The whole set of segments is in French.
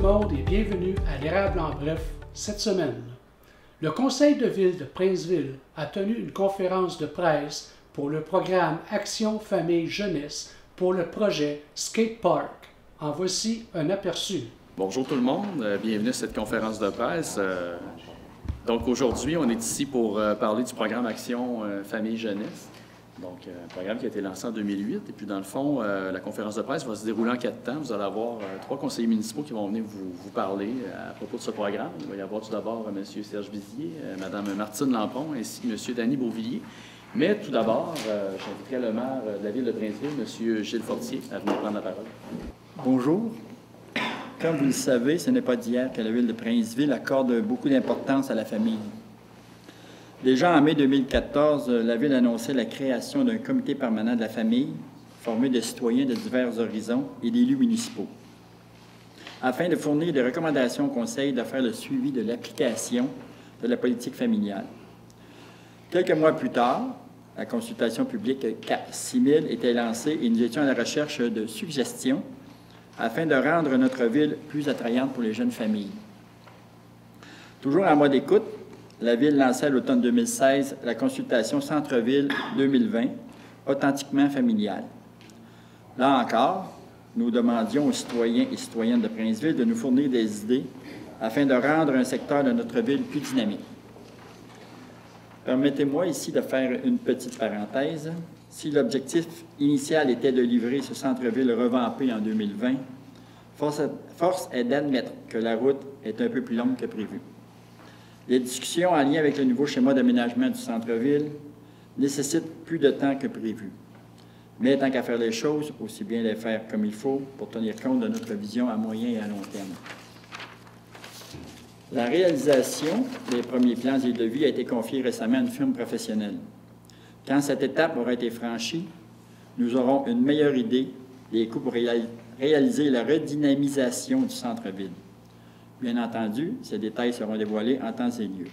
monde et bienvenue à l'Érable en bref cette semaine. Le Conseil de ville de Princeville a tenu une conférence de presse pour le programme Action Famille Jeunesse pour le projet Skate Park. En voici un aperçu. Bonjour tout le monde, bienvenue à cette conférence de presse. Donc aujourd'hui, on est ici pour parler du programme Action Famille Jeunesse. Donc, un programme qui a été lancé en 2008. Et puis, dans le fond, la conférence de presse va se dérouler en 4 temps. Vous allez avoir 3 conseillers municipaux qui vont venir vous parler à propos de ce programme. Il va y avoir tout d'abord M. Serge Vizier, Mme Martine Lampron, ainsi que M. Danny Beauvillier. Mais tout d'abord, j'inviterai le maire de la ville de Princeville, M. Gilles Fortier, à venir prendre la parole. Bonjour. Comme vous le savez, ce n'est pas d'hier que la ville de Princeville accorde beaucoup d'importance à la famille. Déjà en mai 2014, la Ville annonçait la création d'un comité permanent de la famille, formé de citoyens de divers horizons et d'élus municipaux, afin de fournir des recommandations au Conseil de faire le suivi de l'application de la politique familiale. Quelques mois plus tard, la consultation publique CAP 6000 était lancée et nous étions à la recherche de suggestions afin de rendre notre ville plus attrayante pour les jeunes familles. Toujours en mode écoute, la Ville lançait à l'automne 2016 la consultation Centre-Ville 2020, authentiquement familiale. Là encore, nous demandions aux citoyens et citoyennes de Princeville de nous fournir des idées afin de rendre un secteur de notre ville plus dynamique. Permettez-moi ici de faire une petite parenthèse. Si l'objectif initial était de livrer ce centre-ville revampé en 2020, force est d'admettre que la route est un peu plus longue que prévu. Les discussions en lien avec le nouveau schéma d'aménagement du centre-ville nécessitent plus de temps que prévu. Mais tant qu'à faire les choses, aussi bien les faire comme il faut pour tenir compte de notre vision à moyen et à long terme. La réalisation des premiers plans et devis a été confiée récemment à une firme professionnelle. Quand cette étape aura été franchie, nous aurons une meilleure idée des coûts pour réaliser la redynamisation du centre-ville. Bien entendu, ces détails seront dévoilés en temps et lieu.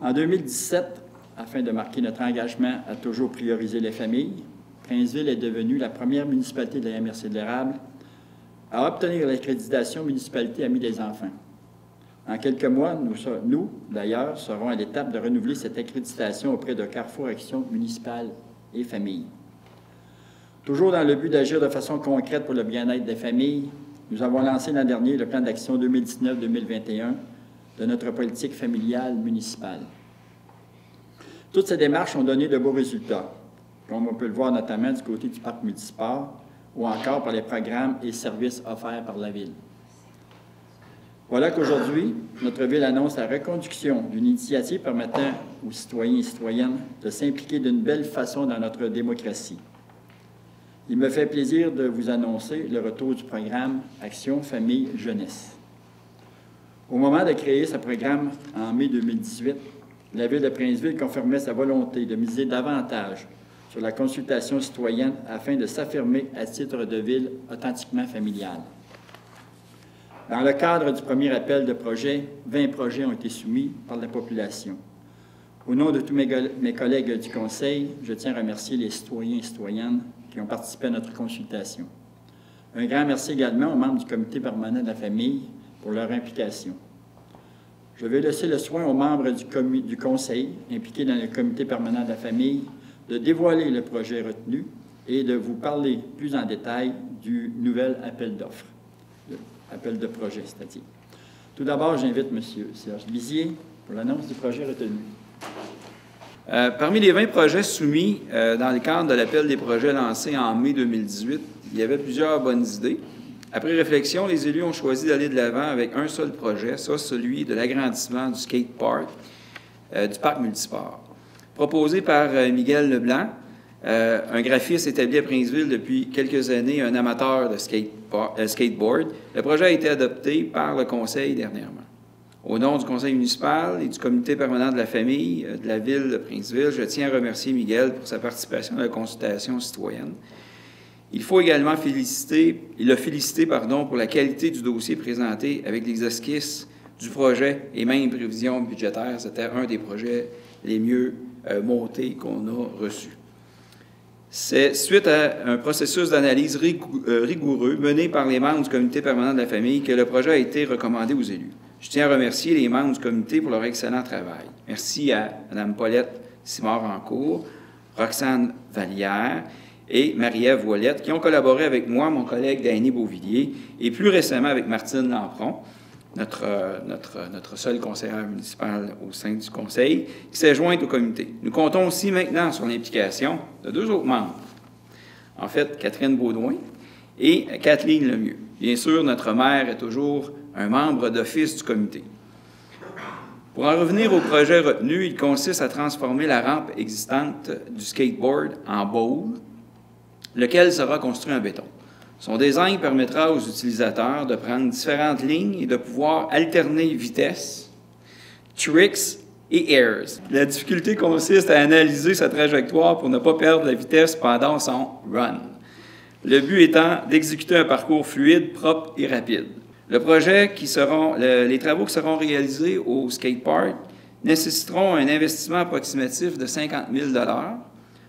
En 2017, afin de marquer notre engagement à toujours prioriser les familles, Princeville est devenue la première municipalité de la MRC de l'Érable à obtenir l'accréditation Municipalité Amie des enfants. En quelques mois, nous d'ailleurs, serons à l'étape de renouveler cette accréditation auprès de Carrefour Action municipale et famille. Toujours dans le but d'agir de façon concrète pour le bien-être des familles, nous avons lancé l'an dernier le plan d'action 2019-2021 de notre politique familiale municipale. Toutes ces démarches ont donné de beaux résultats, comme on peut le voir notamment du côté du parc multisport ou encore par les programmes et services offerts par la Ville. Voilà qu'aujourd'hui, notre Ville annonce la reconduction d'une initiative permettant aux citoyens et citoyennes de s'impliquer d'une belle façon dans notre démocratie. Il me fait plaisir de vous annoncer le retour du programme Action Famille Jeunesse. Au moment de créer ce programme en mai 2018, la Ville de Princeville confirmait sa volonté de miser davantage sur la consultation citoyenne afin de s'affirmer à titre de ville authentiquement familiale. Dans le cadre du premier appel de projet, 20 projets ont été soumis par la population. Au nom de tous mes collègues du Conseil, je tiens à remercier les citoyens et citoyennes qui ont participé à notre consultation. Un grand merci également aux membres du Comité permanent de la famille pour leur implication. Je vais laisser le soin aux membres du Conseil impliqués dans le Comité permanent de la famille de dévoiler le projet retenu et de vous parler plus en détail du nouvel appel d'offres, appel de projet, c'est-à-dire. Tout d'abord, j'invite M. Serge Vizier pour l'annonce du projet retenu. Parmi les 20 projets soumis dans le cadre de l'appel des projets lancé en mai 2018, il y avait plusieurs bonnes idées. Après réflexion, les élus ont choisi d'aller de l'avant avec un seul projet, soit celui de l'agrandissement du skate park, du parc multisport. Proposé par Miguel Leblanc, un graphiste établi à Princeville depuis quelques années, un amateur de skateboard, le projet a été adopté par le Conseil dernièrement. Au nom du Conseil municipal et du Comité permanent de la famille de la Ville de Princeville, je tiens à remercier Miguel pour sa participation à la consultation citoyenne. Il faut également le féliciter pour la qualité du dossier présenté avec les esquisses du projet et même prévisions budgétaires. C'était un des projets les mieux montés qu'on a reçus. C'est suite à un processus d'analyse rigoureux mené par les membres du comité permanent de la famille que le projet a été recommandé aux élus. Je tiens à remercier les membres du comité pour leur excellent travail. Merci à Mme Paulette Simard-Rancourt, Roxane Vallière et Marie-Ève Ouellette qui ont collaboré avec moi, mon collègue Danny Beauvillier, et plus récemment avec Martine Lampron, notre seule conseillère municipale au sein du conseil, qui s'est jointe au comité. Nous comptons aussi maintenant sur l'implication de 2 autres membres. En fait, Catherine Baudouin et Kathleen Lemieux. Bien sûr, notre maire est toujours un membre d'office du comité. Pour en revenir au projet retenu, il consiste à transformer la rampe existante du skateboard en bowl, lequel sera construit en béton. Son design permettra aux utilisateurs de prendre différentes lignes et de pouvoir alterner vitesse, tricks et airs. La difficulté consiste à analyser sa trajectoire pour ne pas perdre la vitesse pendant son run. Le but étant d'exécuter un parcours fluide, propre et rapide. Les travaux qui seront réalisés au skatepark nécessiteront un investissement approximatif de 50 000 $.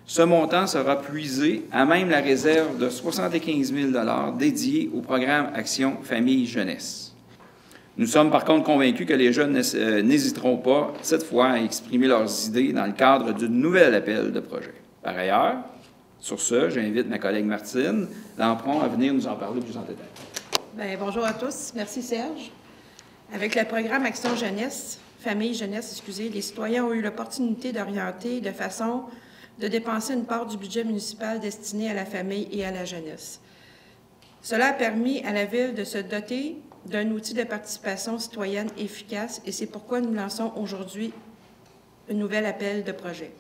Ce montant sera puisé à même la réserve de 75 000 $ dédiée au programme Action Famille Jeunesse. Nous sommes par contre convaincus que les jeunes n'hésiteront pas, cette fois, à exprimer leurs idées dans le cadre d'un nouvel appel de projet. Par ailleurs, sur ce, j'invite ma collègue Martine Lampron à venir nous en parler plus en détail. Bien, bonjour à tous. Merci, Serge. Avec le programme Action Jeunesse, Famille Jeunesse, les citoyens ont eu l'opportunité d'orienter de façon de dépenser une part du budget municipal destiné à la famille et à la jeunesse. Cela a permis à la Ville de se doter d'un outil de participation citoyenne efficace et c'est pourquoi nous lançons aujourd'hui un nouvel appel de projet.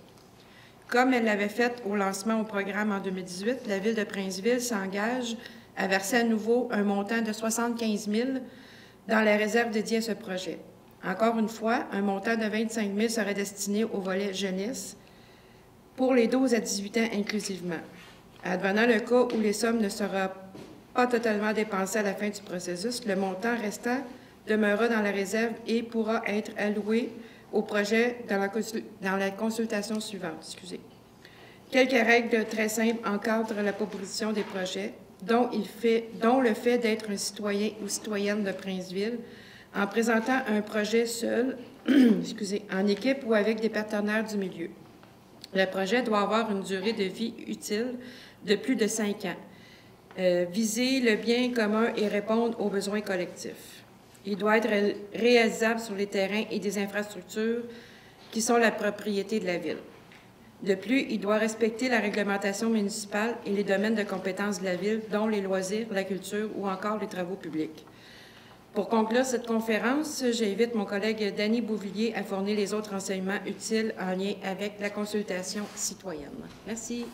Comme elle l'avait fait au lancement au programme en 2018, la Ville de Princeville s'engage à verser à nouveau un montant de 75 000 $ dans la réserve dédiée à ce projet. Encore une fois, un montant de 25 000 $ serait destiné au volet jeunesse pour les 12 à 18 ans inclusivement. Advenant le cas où les sommes ne seront pas totalement dépensées à la fin du processus, le montant restant demeurera dans la réserve et pourra être alloué au projet dans la consultation suivante. Quelques règles très simples encadrent la proposition des projets, dont le fait d'être un citoyen ou citoyenne de Princeville en présentant un projet seul, en équipe ou avec des partenaires du milieu. Le projet doit avoir une durée de vie utile de plus de 5 ans, viser le bien commun et répondre aux besoins collectifs. Il doit être réalisable sur les terrains et des infrastructures qui sont la propriété de la Ville. De plus, il doit respecter la réglementation municipale et les domaines de compétences de la Ville, dont les loisirs, la culture ou encore les travaux publics. Pour conclure cette conférence, j'invite mon collègue Danny Beauvillier à fournir les autres renseignements utiles en lien avec la consultation citoyenne. Merci.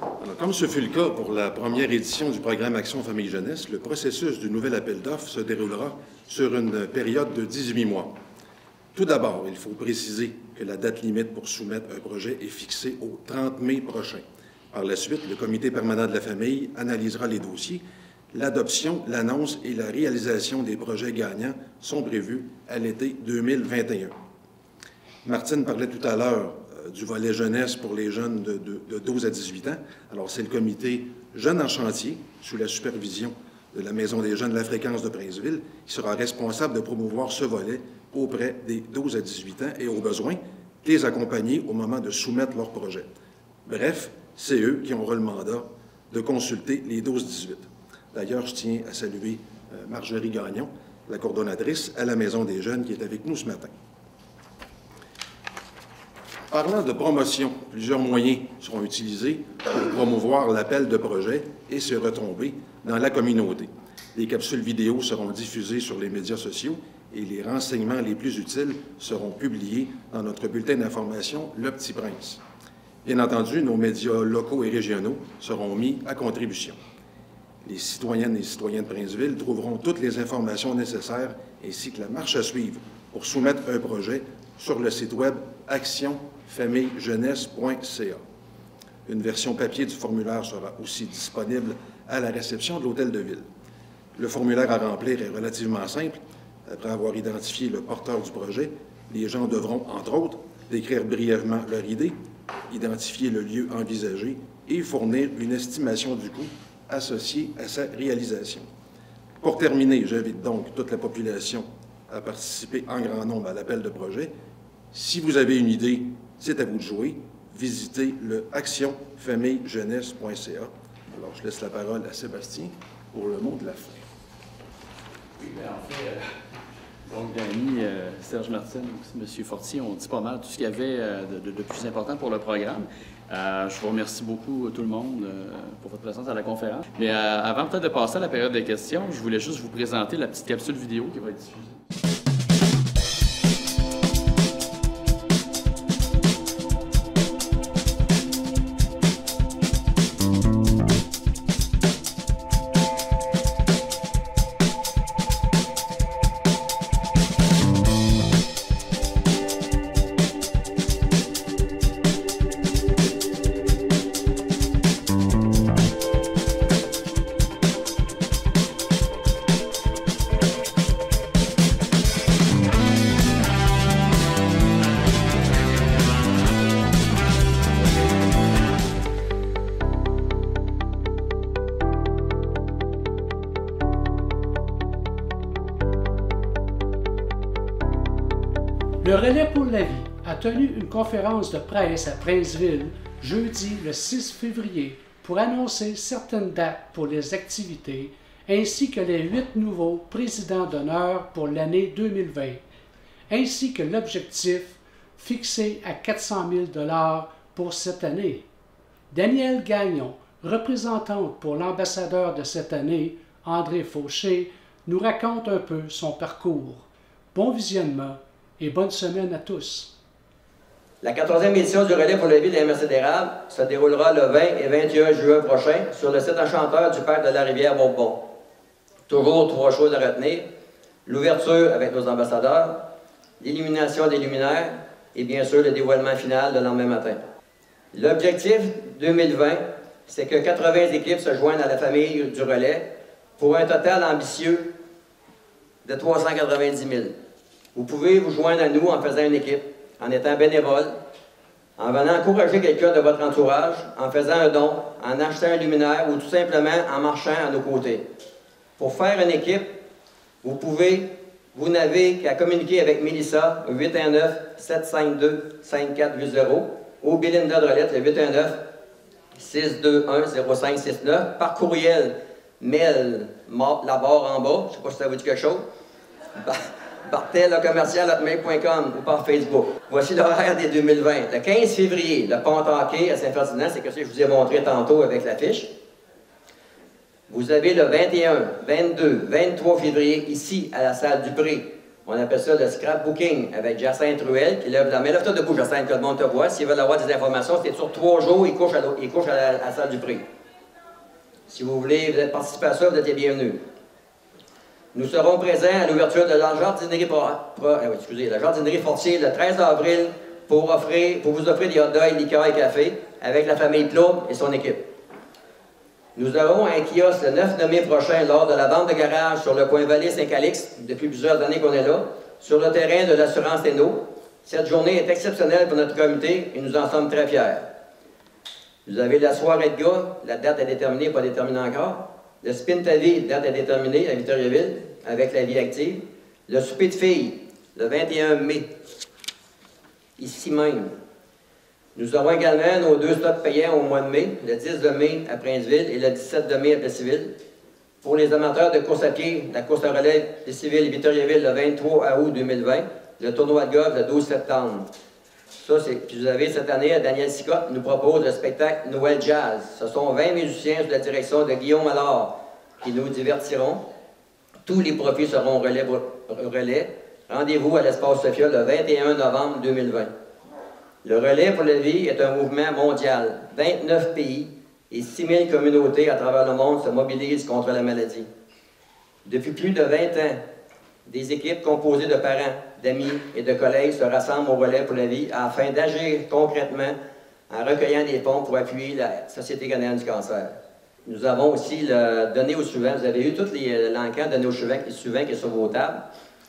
Alors, comme ce fut le cas pour la première édition du programme Action Famille Jeunesse, le processus du nouvel appel d'offres se déroulera sur une période de 18 mois. Tout d'abord, il faut préciser que la date limite pour soumettre un projet est fixée au 30 mai prochain. Par la suite, le comité permanent de la famille analysera les dossiers. L'adoption, l'annonce et la réalisation des projets gagnants sont prévus à l'été 2021. Martine parlait tout à l'heure du volet jeunesse pour les jeunes de 12 à 18 ans. Alors, c'est le comité Jeunes en chantier, sous la supervision de la Maison des jeunes de la fréquence de Princeville, qui sera responsable de promouvoir ce volet auprès des 12 à 18 ans et, au besoin, les accompagner au moment de soumettre leur projet. Bref, c'est eux qui auront le mandat de consulter les 12-18. D'ailleurs, je tiens à saluer Marjorie Gagnon, la coordonnatrice à la Maison des jeunes, qui est avec nous ce matin. Parlant de promotion, plusieurs moyens seront utilisés pour promouvoir l'appel de projet et ses retombées dans la communauté. Les capsules vidéo seront diffusées sur les médias sociaux et les renseignements les plus utiles seront publiés dans notre bulletin d'information Le Petit Prince. Bien entendu, nos médias locaux et régionaux seront mis à contribution. Les citoyennes et citoyens de Princeville trouveront toutes les informations nécessaires ainsi que la marche à suivre pour soumettre un projet sur le site web actionfamillejeunesse.ca. Une version papier du formulaire sera aussi disponible à la réception de l'Hôtel de Ville. Le formulaire à remplir est relativement simple. Après avoir identifié le porteur du projet, les gens devront, entre autres, décrire brièvement leur idée, identifier le lieu envisagé et fournir une estimation du coût associé à sa réalisation. Pour terminer, j'invite donc toute la population à participer en grand nombre à l'appel de projet. Si vous avez une idée, c'est à vous de jouer. Visitez le actionfamillejeunesse.ca. Alors, je laisse la parole à Sébastien pour le mot de la fin. Oui, bien, en fait, donc, Danny, Serge Martin, M. Fortier, on dit pas mal tout ce qu'il y avait de plus important pour le programme. Je vous remercie beaucoup, tout le monde, pour votre présence à la conférence. Mais avant peut-être de passer à la période des questions, je voulais juste vous présenter la petite capsule vidéo qui va être diffusée. Le Relais pour la vie a tenu une conférence de presse à Princeville jeudi le 6 février pour annoncer certaines dates pour les activités ainsi que les 8 nouveaux présidents d'honneur pour l'année 2020, ainsi que l'objectif fixé à 400 000 $ pour cette année. Danielle Gagnon, représentante pour l'ambassadeur de cette année, André Fauché, nous raconte un peu son parcours. Bon visionnement et bonne semaine à tous. La 14e édition du Relais pour la vie de la MRC d'Érable se déroulera le 20 et 21 juin prochain sur le site enchanteur du parc de la Rivière-Bourbon. Toujours 3 choses à retenir: l'ouverture avec nos ambassadeurs, l'illumination des luminaires et bien sûr le dévoilement final le lendemain matin. L'objectif 2020, c'est que 80 équipes se joignent à la famille du Relais pour un total ambitieux de 390 000. Vous pouvez vous joindre à nous en faisant une équipe, en étant bénévole, en venant encourager quelqu'un de votre entourage, en faisant un don, en achetant un luminaire ou tout simplement en marchant à nos côtés. Pour faire une équipe, vous n'avez qu'à communiquer avec Mélissa au 819-752-5480 ou Belinda Drolette le 819-621-0569 par courriel, mail, la barre en bas, je ne sais pas si ça vous dit quelque chose. bartel@commercial@mail.com ou par Facebook. Voici l'horaire des 2020. Le 15 février, le pont hockey à Saint-Ferdinand, c'est ce que je vous ai montré tantôt avec l'affiche. Vous avez le 21, 22, 23 février ici à la salle du Pré. On appelle ça le scrapbooking avec Jacinthe Ruel qui lève la main. Lève-toi debout, Jacinthe, que le monde te voit. S'ils veulent avoir des informations, c'est sur 3 jours, ils couchent à la salle du Pré. Si vous voulez participer à ça, vous êtes les bienvenus. Nous serons présents à l'ouverture de la jardinerie, la jardinerie Fortier le 13 avril pour vous offrir des hot dogs, liqueurs et café avec la famille Claude et son équipe. Nous aurons un kiosque le 9 mai prochain lors de la vente de garage sur le coin Vallée-Saint-Calix, depuis plusieurs années qu'on est là, sur le terrain de l'assurance Hainaut. Cette journée est exceptionnelle pour notre comité et nous en sommes très fiers. Vous avez la soirée de gars, la date est déterminée, pas déterminée encore. Le spin ta vie, date est déterminée à Victoriaville, avec la vie active. Le souper de filles, le 21 mai, ici même. Nous aurons également nos 2 stocks payants au mois de mai, le 10 de mai à Princeville et le 17 de mai à Plessisville. Pour les amateurs de course à pied, la course à relais Plessisville et Victoriaville le 23 août 2020, le tournoi de golf le 12 septembre. Puis vous avez cette année, Daniel Sicotte nous propose le spectacle Noël Jazz. Ce sont 20 musiciens sous la direction de Guillaume Allard qui nous divertiront. Tous les profits seront relais. Rendez-vous à l'Espace Sophia le 21 novembre 2020. Le Relais pour la vie est un mouvement mondial. 29 pays et 6 000 communautés à travers le monde se mobilisent contre la maladie. Depuis plus de 20 ans, des équipes composées de parents, d'amis et de collègues se rassemblent au Relais pour la vie afin d'agir concrètement en recueillant des fonds pour appuyer la Société canadienne du cancer. Nous avons aussi le donné au suivant. Vous avez eu tous l'encan donné au suivant qui est sur vos tables.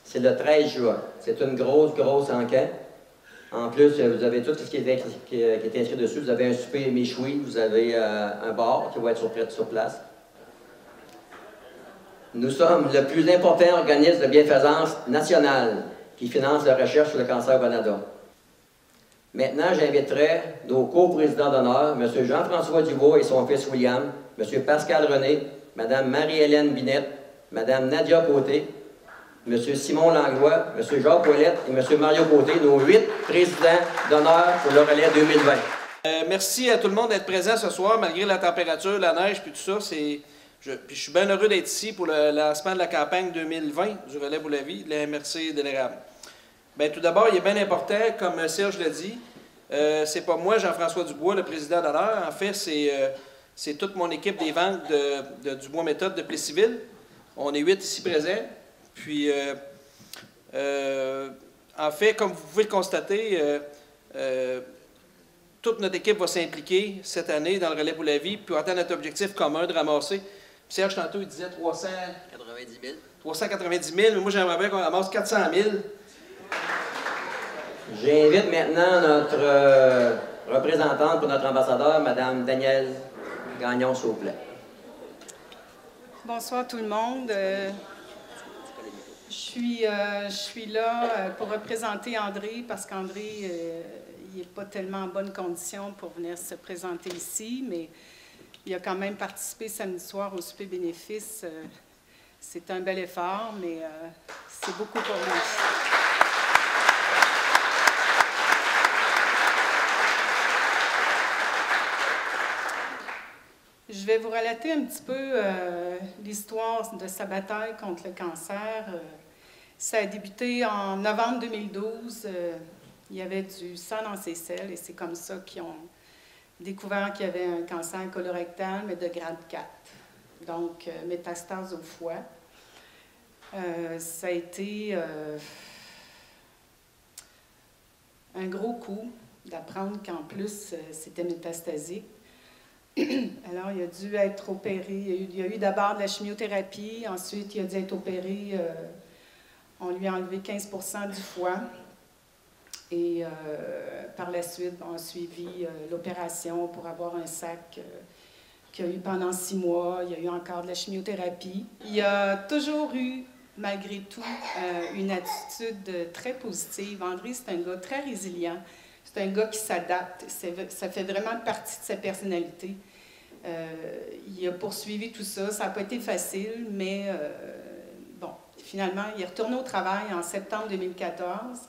C'est le 13 juin. C'est une grosse encan. En plus, vous avez tout ce qui est inscrit dessus. Vous avez un souper méchoui, vous avez un bar qui va être sur place. Nous sommes le plus important organisme de bienfaisance national qui finance la recherche sur le cancer au Canada. Maintenant, j'inviterai nos co-présidents d'honneur, M. Jean-François Dubois et son fils William, M. Pascal René, Mme Marie-Hélène Binette, Mme Nadia Côté, M. Simon Langlois, M. Jacques Ouellette et M. Mario Côté, nos 8 présidents d'honneur pour le relais 2020. Merci à tout le monde d'être présent ce soir, malgré la température, la neige, puis tout ça. Je suis bien heureux d'être ici pour le lancement de la campagne 2020 du relais pour la vie de la MRC de l'érable. Bien, tout d'abord, il est bien important, comme Serge l'a dit, c'est pas moi, Jean-François Dubois, le président d'honneur. En fait, c'est toute mon équipe des ventes de Dubois Méthode de Plessisville. On est 8 ici présents. Puis, en fait, comme vous pouvez le constater, toute notre équipe va s'impliquer cette année dans le relais pour la vie, puis atteindre notre objectif commun de ramasser. Puis Serge, tantôt, il disait 390 000. 390 000, mais moi, j'aimerais bien qu'on ramasse 400 000. J'invite maintenant notre représentante pour notre ambassadeur, Mme Danielle Gagnon, s'il vous plaît. Bonsoir tout le monde. Je suis là pour représenter André parce qu'André il n'est pas tellement en bonne condition pour venir se présenter ici, mais il a quand même participé samedi soir au souper bénéfice. C'est un bel effort, mais c'est beaucoup pour lui. Je vais vous relater un petit peu l'histoire de sa bataille contre le cancer. Ça a débuté en novembre 2012. Il y avait du sang dans ses selles et c'est comme ça qu'ils ont découvert qu'il y avait un cancer colorectal, mais de grade 4. Donc, métastase au foie. Ça a été un gros coup d'apprendre qu'en plus, c'était métastasique. Alors, il a dû être opéré. Il y a eu d'abord de la chimiothérapie, ensuite, il a dû être opéré. On lui a enlevé 15% du foie. Et par la suite, on a suivi l'opération pour avoir un sac qu'il y a eu pendant 6 mois. Il y a eu encore de la chimiothérapie. Il a toujours eu, malgré tout, une attitude très positive. André, c'est un gars très résilient. C'est un gars qui s'adapte. Ça fait vraiment partie de sa personnalité. Il a poursuivi tout ça. Ça n'a pas été facile, mais bon, finalement, il est retourné au travail en septembre 2014.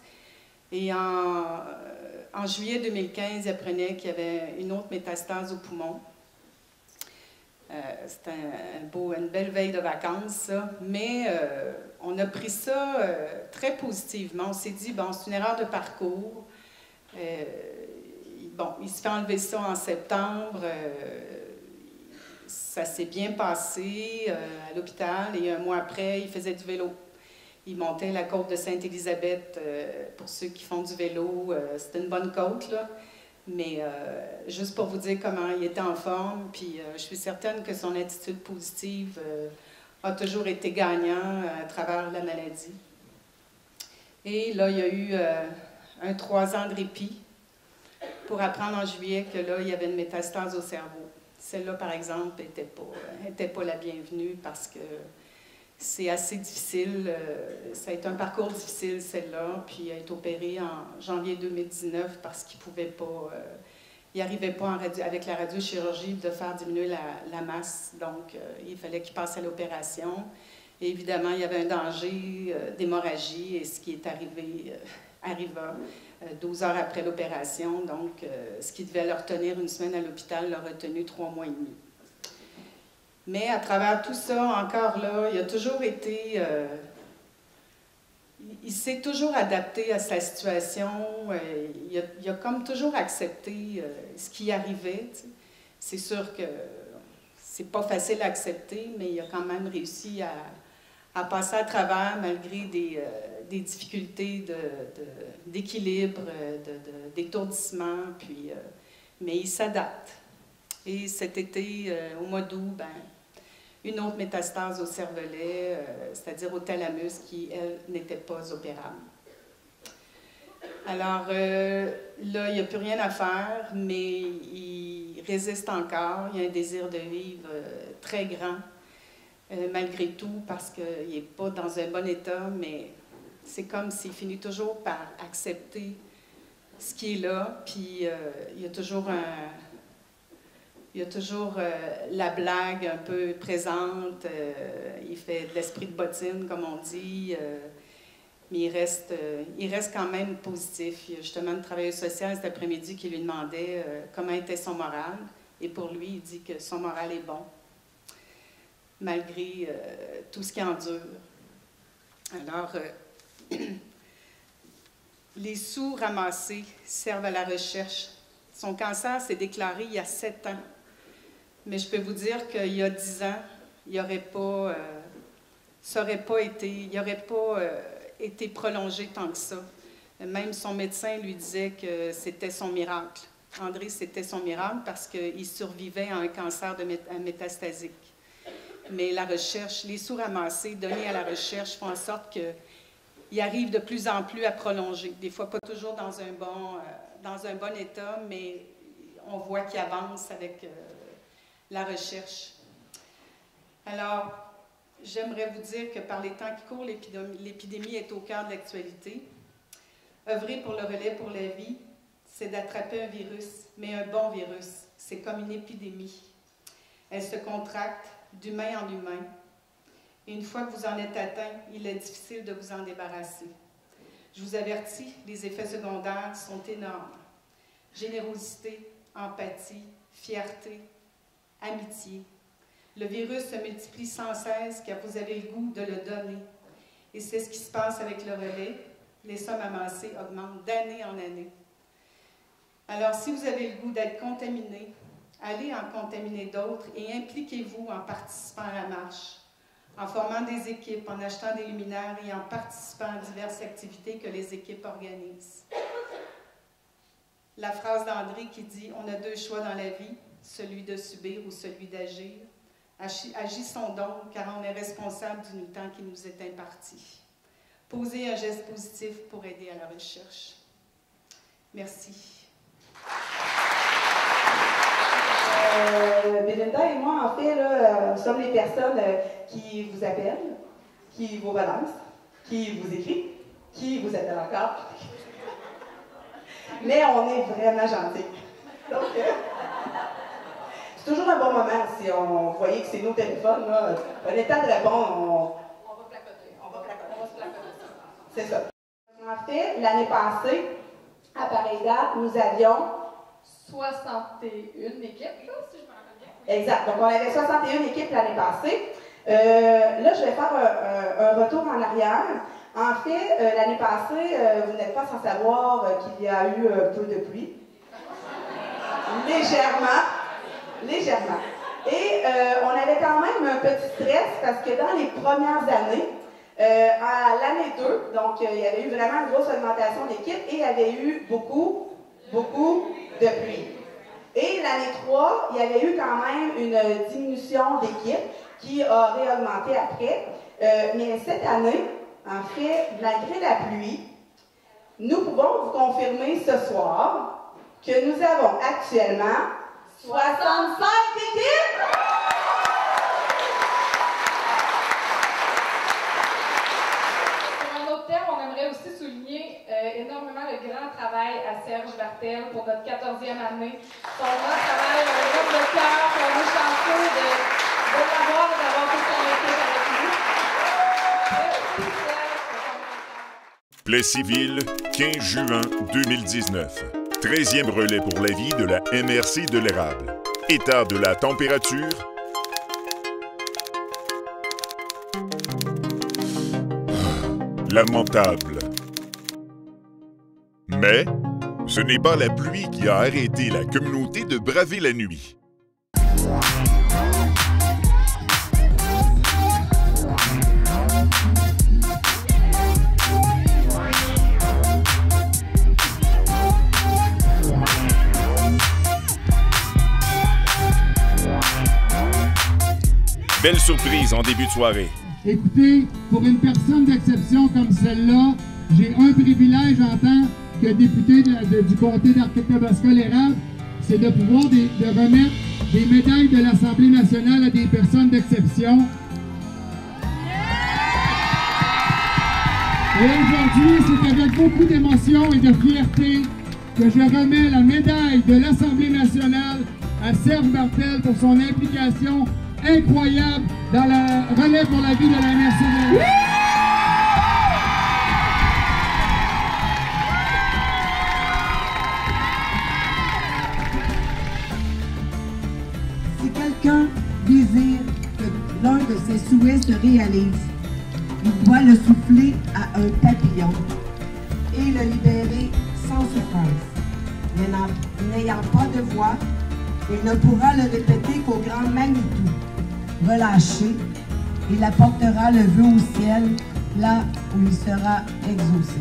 Et en juillet 2015, il apprenait qu'il y avait une autre métastase au poumon. C'était une belle veille de vacances, ça. Mais on a pris ça très positivement. On s'est dit, bon, c'est une erreur de parcours. Bon, il se fait enlever ça en septembre. Ça s'est bien passé à l'hôpital. Et un mois après, il faisait du vélo. Il montait la côte de Sainte-Élisabeth. Pour ceux qui font du vélo, c'était une bonne côte, là. Mais juste pour vous dire comment il était en forme, puis je suis certaine que son attitude positive a toujours été gagnant à travers la maladie. Et là, il y a eu un 3 ans de répit pour apprendre en juillet que là, il y avait une métastase au cerveau. Celle-là, par exemple, n'était pas la bienvenue parce que c'est assez difficile. Ça a été un parcours difficile, celle-là. Puis il a été opéré en janvier 2019 parce qu'il ne pouvait pas... il n'arrivait pas avec la radiochirurgie de faire diminuer la masse. Donc, il fallait qu'il passe à l'opération. Et évidemment, il y avait un danger d'hémorragie. Et ce qui est arrivé arriva 12 heures après l'opération. Donc, ce qui devait le retenir une semaine à l'hôpital l'a retenu 3 mois et demi. Mais à travers tout ça, encore là, il a toujours été... il s'est toujours adapté à sa situation. Il a comme toujours accepté ce qui arrivait. Tu sais. C'est sûr que c'est pas facile à accepter, mais il a quand même réussi à passer à travers malgré des difficultés d'équilibre, d'étourdissement. Puis, mais il s'adapte. Et cet été, au mois d'août, ben, une autre métastase au cervelet, c'est-à-dire au thalamus, qui, elle, n'était pas opérable. Alors là, il n'y a plus rien à faire, mais il résiste encore. Il a un désir de vivre très grand, malgré tout, parce qu'il n'est pas dans un bon état, mais c'est comme s'il finit toujours par accepter ce qui est là, puis il y a toujours la blague un peu présente, il fait de l'esprit de bottine, comme on dit, mais il reste quand même positif. Il y a justement une travailleuse sociale cet après-midi qui lui demandait comment était son moral, et pour lui, il dit que son moral est bon, malgré tout ce qu'il endure. Alors, les sous ramassés servent à la recherche. Son cancer s'est déclaré il y a 7 ans. Mais je peux vous dire qu'il y a 10 ans, il n'aurait pas été prolongé tant que ça. Même son médecin lui disait que c'était son miracle. André, c'était son miracle parce qu'il survivait à un cancer métastasique. Mais la recherche, les sous ramassés donnés à la recherche font en sorte qu'il arrive de plus en plus à prolonger. Des fois, pas toujours dans un bon état, mais on voit qu'il avance avec la recherche. Alors, j'aimerais vous dire que par les temps qui courent, l'épidémie est au cœur de l'actualité. Œuvrer pour le relais pour la vie, c'est d'attraper un virus, mais un bon virus. C'est comme une épidémie. Elle se contracte d'humain en humain. Et une fois que vous en êtes atteint, il est difficile de vous en débarrasser. Je vous avertis, les effets secondaires sont énormes. Générosité, empathie, fierté, amitié. Le virus se multiplie sans cesse car vous avez le goût de le donner. Et c'est ce qui se passe avec le relais. Les sommes amassées augmentent d'année en année. Alors, si vous avez le goût d'être contaminé, allez en contaminer d'autres et impliquez-vous en participant à la marche, en formant des équipes, en achetant des luminaires et en participant à diverses activités que les équipes organisent. La phrase d'André qui dit « On a 2 choix dans la vie, celui de subir ou celui d'agir. Agissons donc, car on est responsable du temps qui nous est imparti. Posez un geste positif pour aider à la recherche. » Merci. Belinda et moi, en fait, là, nous sommes les personnes qui vous appellent, qui vous relancent, qui vous écrivent, qui vous appellent encore. Mais on est vraiment gentils. Donc, c'est toujours un bon moment si on voyait que c'est nos téléphones. Là, prenez le temps de répondre, on va placoter. On va se placoter. C'est ça. En fait, l'année passée, à pareille date, nous avions 61 équipes, là, si je me rappelle bien. Exact. Donc, on avait 61 équipes l'année passée. Là, je vais faire un retour en arrière. En fait, l'année passée, vous n'êtes pas sans savoir qu'il y a eu un peu de pluie. Légèrement. Et on avait quand même un petit stress parce que dans les premières années, à l'année 2, donc il y avait eu vraiment une grosse augmentation d'équipes et il y avait eu beaucoup de pluie. Et l'année 3, il y avait eu quand même une diminution d'équipes qui a réaugmenté après. Mais cette année, en fait, malgré la pluie, nous pouvons vous confirmer ce soir que nous avons actuellement 65 équipes! Sur un autre terme, on aimerait aussi souligner énormément le grand travail à Serge Martel pour notre 14e année. Son grand travail, un homme de cœur, on est chanceux de l'avoir et d'avoir toute son équipe avec nous. Merci Serge. Plessisville, 15 juin 2019. 13e relais pour la vie de la MRC de l'érable. État de la température. Lamentable. Mais ce n'est pas la pluie qui a arrêté la communauté de braver la nuit. Belle surprise en début de soirée. Écoutez, pour une personne d'exception comme celle-là, j'ai un privilège en tant que député du comté d'Arcatabasca-l'Érable, c'est de pouvoir de remettre des médailles de l'Assemblée nationale à des personnes d'exception. Et aujourd'hui, c'est avec beaucoup d'émotion et de fierté que je remets la médaille de l'Assemblée nationale à Serge Martel pour son implication incroyable dans la relais pour la vie de la MRC de l'Érable. Si quelqu'un désire que l'un de ses souhaits se réalise, il doit le souffler à un papillon et le libérer sans souffrance. N'ayant pas de voix, il ne pourra le répéter qu'au grand Manitou. Relâché, il apportera le vœu au ciel, là où il sera exaucé.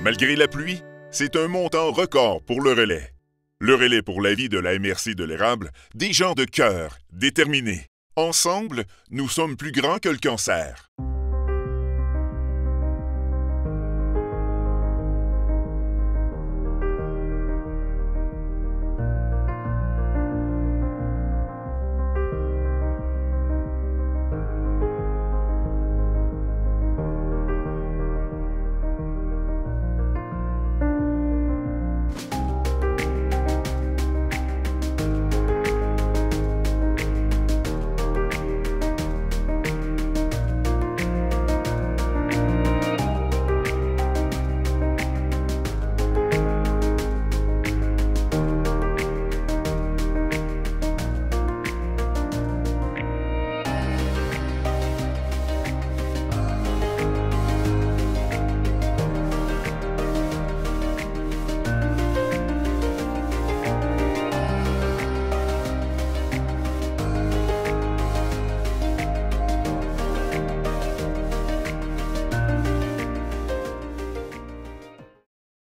Malgré la pluie, c'est un montant record pour le relais. Le relais pour la vie de la MRC de l'Érable, des gens de cœur, déterminés. Ensemble, nous sommes plus grands que le cancer.